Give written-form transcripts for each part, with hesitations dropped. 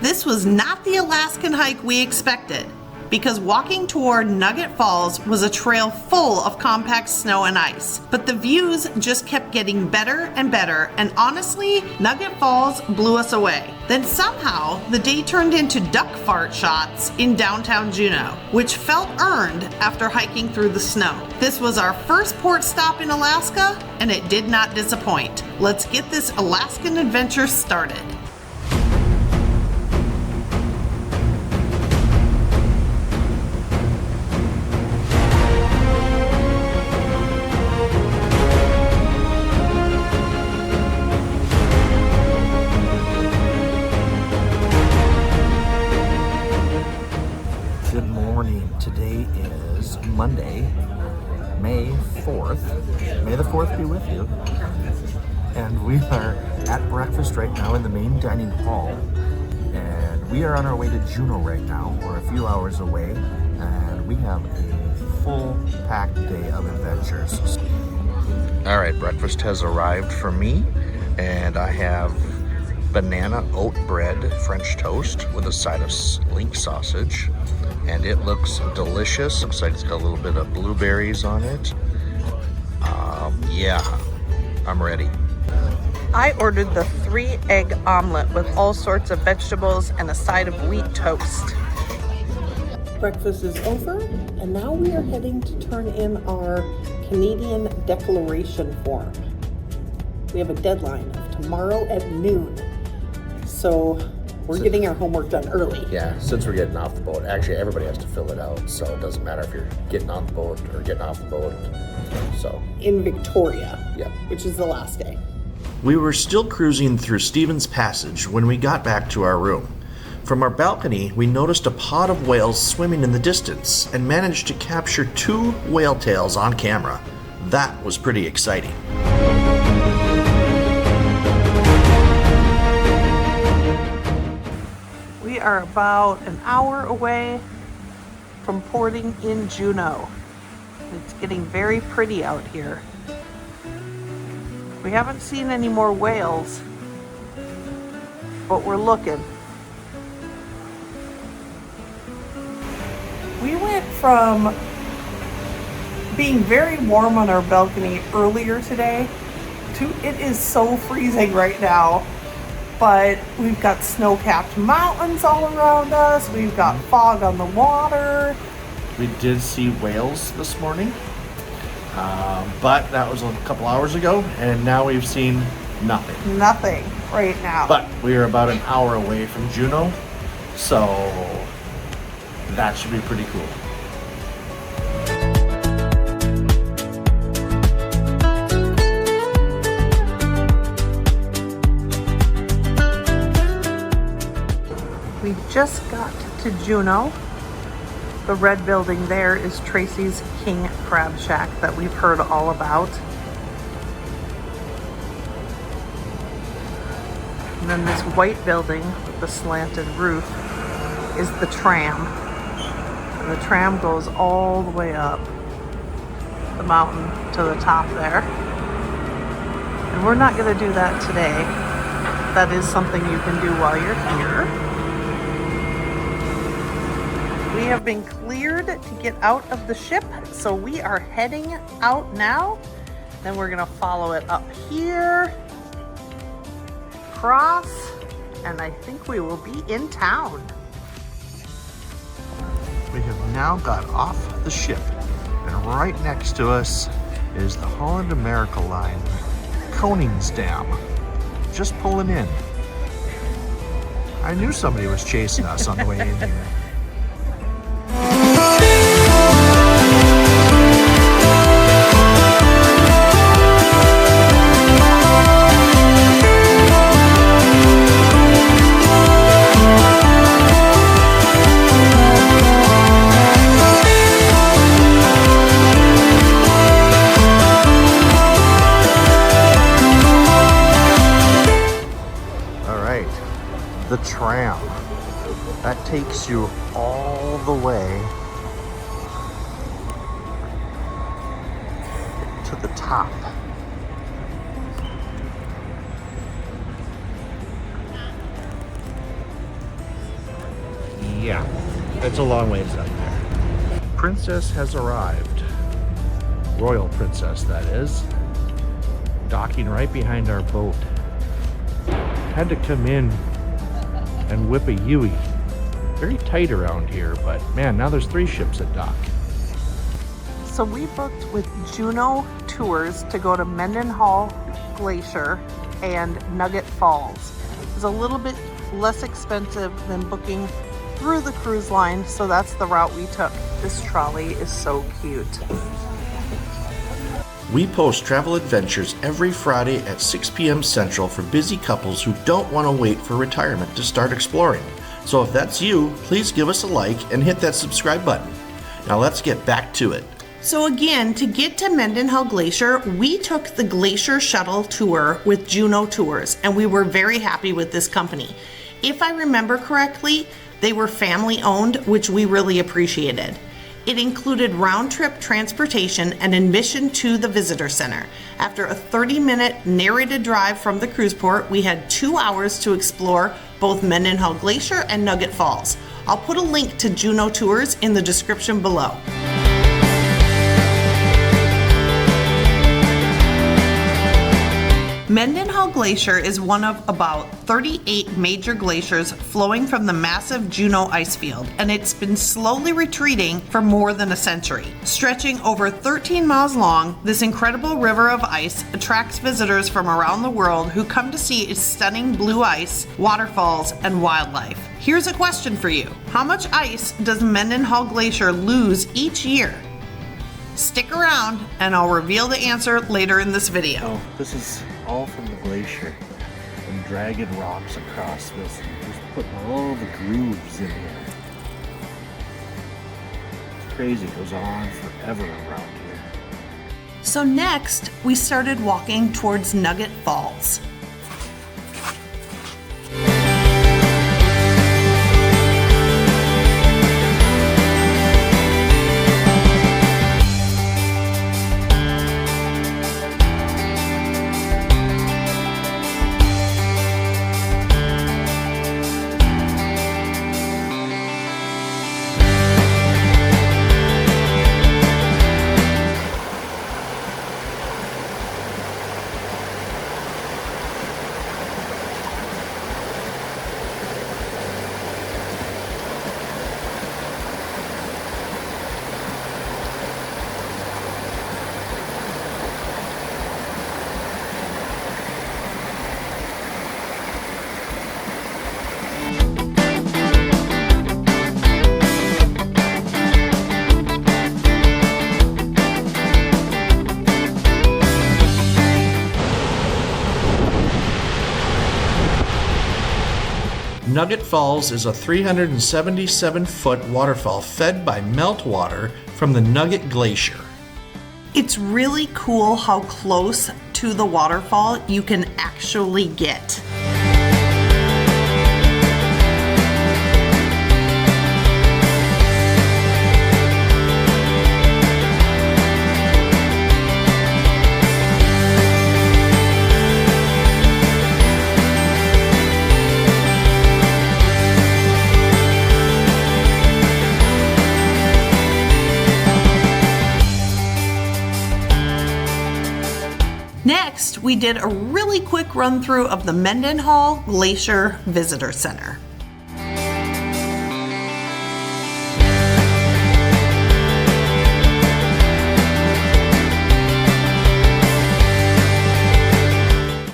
This was not the Alaskan hike we expected, because walking toward Nugget Falls was a trail full of compact snow and ice. But the views just kept getting better and better, and honestly, Nugget Falls blew us away. Then somehow, the day turned into duck fart shots in downtown Juneau, which felt earned after hiking through the snow. This was our first port stop in Alaska, and it did not disappoint. Let's get this Alaskan adventure started. Today is Monday, May 4th. May the 4th be with you. And we are at breakfast right now in the main dining hall. And we are on our way to Juneau right now. We're a few hours away. And we have a full packed day of adventures. All right, breakfast has arrived for me. And I have banana oat bread French toast with a side of link sausage. And it looks delicious. Looks like it's got a little bit of blueberries on it. Yeah, I'm ready. I ordered the 3-egg omelet with all sorts of vegetables and a side of wheat toast. Breakfast is over, and now we are heading to turn in our Canadian declaration form. We have a deadline of tomorrow at noon. So we're getting our homework done early. Yeah, since we're getting off the boat. Actually, everybody has to fill it out, so it doesn't matter if you're getting on the boat or getting off the boat. So in Victoria, yeah, which is the last day. We were still cruising through Stevens Passage when we got back to our room. From our balcony, we noticed a pod of whales swimming in the distance and managed to capture 2 whale tails on camera. That was pretty exciting. We are about an hour away from porting in Juneau. It's getting very pretty out here. We haven't seen any more whales, but we're looking. We went from being very warm on our balcony earlier today to it is so freezing right now. But we've got snow-capped mountains all around us. We've got fog on the water. We did see whales this morning, but that was a couple hours ago, and now we've seen nothing. Nothing right now. But we are about an hour away from Juneau, so that should be pretty cool. We just got to Juneau. The red building there is Tracy's King Crab Shack that we've heard all about. And then this white building with the slanted roof is the tram. And the tram goes all the way up the mountain to the top there. And we're not going to do that today. That is something you can do while you're here. We have been cleared to get out of the ship, so we are heading out now. Then we're gonna follow it up here, cross, and I think we will be in town. We have now got off the ship, and right next to us is the Holland America line, Koningsdam, just pulling in. I knew somebody was chasing us on the way in here. The tram that takes you all the way to the top. Yeah, it's a long ways up there. Princess has arrived. Royal Princess, that is. Docking right behind our boat. Had to come in and whip a Yui. Very tight around here, but man, now there's 3 ships at dock. So we booked with Juneau Tours to go to Mendenhall Glacier and Nugget Falls. It was a little bit less expensive than booking through the cruise line, so that's the route we took. This trolley is so cute. We post travel adventures every Friday at 6 p.m. Central for busy couples who don't want to wait for retirement to start exploring. So if that's you, please give us a like and hit that subscribe button. Now let's get back to it. So again, to get to Mendenhall Glacier, we took the Glacier Shuttle Tour with Juneau Tours, and we were very happy with this company. If I remember correctly, they were family owned, which we really appreciated. It included round-trip transportation and admission to the visitor center. After a 30-minute narrated drive from the cruise port, we had 2 hours to explore both Mendenhall Glacier and Nugget Falls. I'll put a link to Juneau Tours in the description below. Mendenhall Glacier is one of about 38 major glaciers flowing from the massive Juneau ice field, and it's been slowly retreating for more than a century. Stretching over 13 miles long, this incredible river of ice attracts visitors from around the world who come to see its stunning blue ice, waterfalls, and wildlife. Here's a question for you. How much ice does Mendenhall Glacier lose each year? Stick around and I'll reveal the answer later in this video. Oh, this is all from the glacier. And dragging rocks across this and just putting all the grooves in here. It's crazy. It goes on forever around here. So next, we started walking towards Nugget Falls. Nugget Falls is a 377-foot waterfall fed by meltwater from the Nugget Glacier. It's really cool how close to the waterfall you can actually get. Next, we did a really quick run through of the Mendenhall Glacier Visitor Center.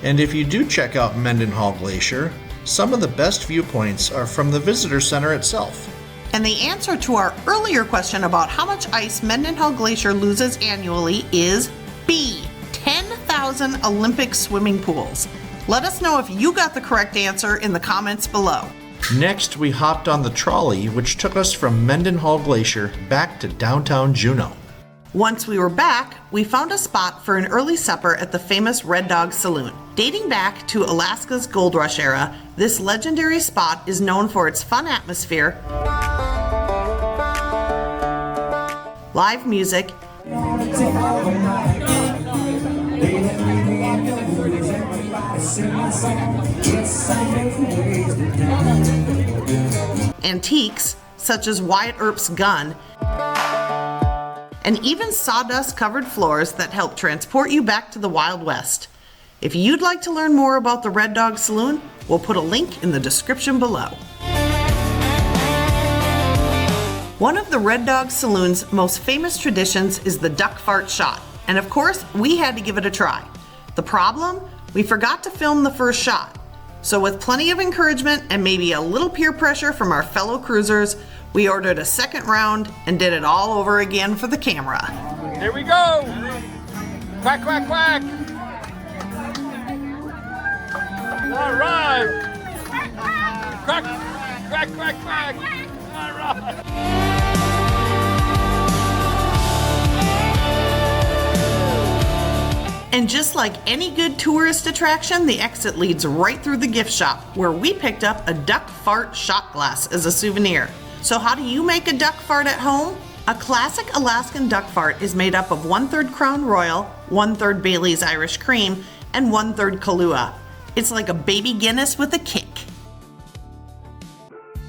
And if you do check out Mendenhall Glacier, some of the best viewpoints are from the visitor center itself. And the answer to our earlier question about how much ice Mendenhall Glacier loses annually is B. 10,000 Olympic swimming pools. Let us know if you got the correct answer in the comments below. Next, we hopped on the trolley, which took us from Mendenhall Glacier back to downtown Juneau. Once we were back, we found a spot for an early supper at the famous Red Dog Saloon. Dating back to Alaska's gold rush era, this legendary spot is known for its fun atmosphere, live music, antiques such as Wyatt Earp's gun, and even sawdust-covered floors that help transport you back to the Wild West. If you'd like to learn more about the Red Dog Saloon, we'll put a link in the description below. One of the Red Dog Saloon's most famous traditions is the duck fart shot, and of course, we had to give it a try. The problem? We forgot to film the first shot. So with plenty of encouragement and maybe a little peer pressure from our fellow cruisers, we ordered a second round and did it all over again for the camera. Here we go! Quack, quack, quack! All right! Quack, quack, quack, quack! All right! And just like any good tourist attraction, the exit leads right through the gift shop, where we picked up a duck fart shot glass as a souvenir. So how do you make a duck fart at home? A classic Alaskan duck fart is made up of 1/3 Crown Royal, 1/3 Bailey's Irish Cream, and 1/3 Kahlua. It's like a baby Guinness with a kick.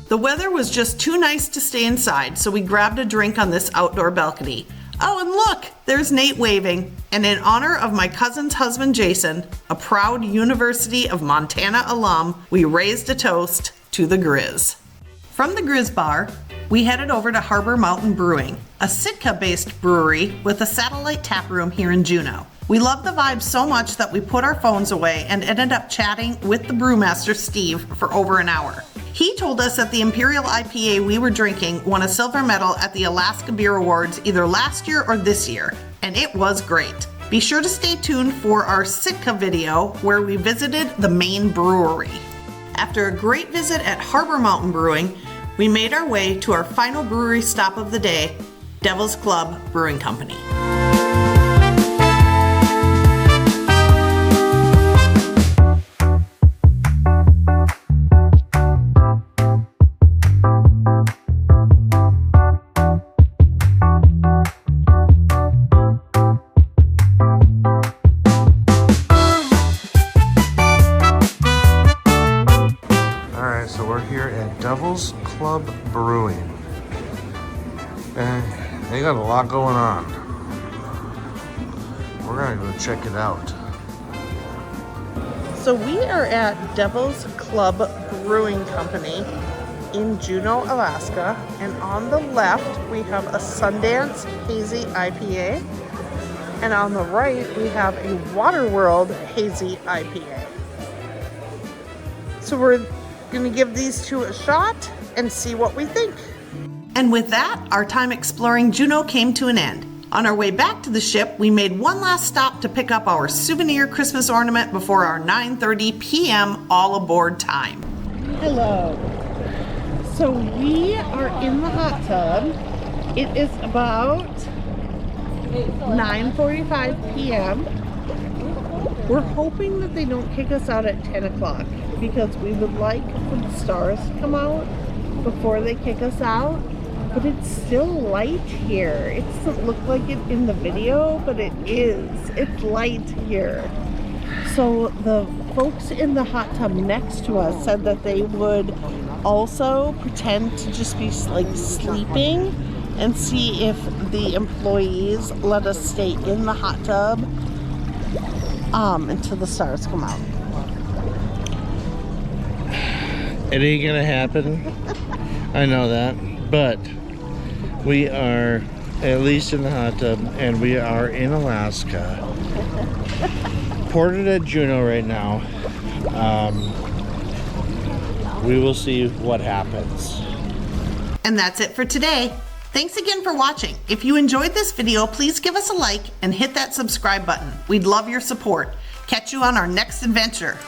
The weather was just too nice to stay inside, so we grabbed a drink on this outdoor balcony. Oh, and look, there's Nate waving. And in honor of my cousin's husband, Jason, a proud University of Montana alum, we raised a toast to the Griz. From the Griz Bar, we headed over to Harbor Mountain Brewing, a Sitka-based brewery with a satellite tap room here in Juneau. We loved the vibe so much that we put our phones away and ended up chatting with the brewmaster, Steve, for over an hour. He told us that the Imperial IPA we were drinking won a silver medal at the Alaska Beer Awards either last year or this year, and it was great. Be sure to stay tuned for our Sitka video where we visited the main brewery. After a great visit at Harbor Mountain Brewing, we made our way to our final brewery stop of the day, Devil's Club Brewing Company. Devil's Club Brewing, and they got a lot going on. We're gonna go check it out. So we are at Devil's Club Brewing Company in Juneau, Alaska, and on the left we have a Sundance Hazy IPA, and on the right we have a Waterworld Hazy IPA. So we're going to give these two a shot and see what we think. And with that, our time exploring Juneau came to an end. On our way back to the ship, we made one last stop to pick up our souvenir Christmas ornament before our 9:30 p.m. all aboard time. Hello. So we are in the hot tub. It is about 9:45 p.m. We're hoping that they don't kick us out at 10 o'clock because we would like for the stars to come out before they kick us out. But it's still light here. It doesn't look like it in the video, but it is. It's light here. So the folks in the hot tub next to us said that they would also pretend to just be like sleeping and see if the employees let us stay in the hot tub until the stars come out. It ain't gonna happen. I know that, but we are at least in the hot tub, and we are in Alaska. Ported at Juneau right now. We will see what happens. And that's it for today. Thanks again for watching. If you enjoyed this video, please give us a like and hit that subscribe button. We'd love your support. Catch you on our next adventure.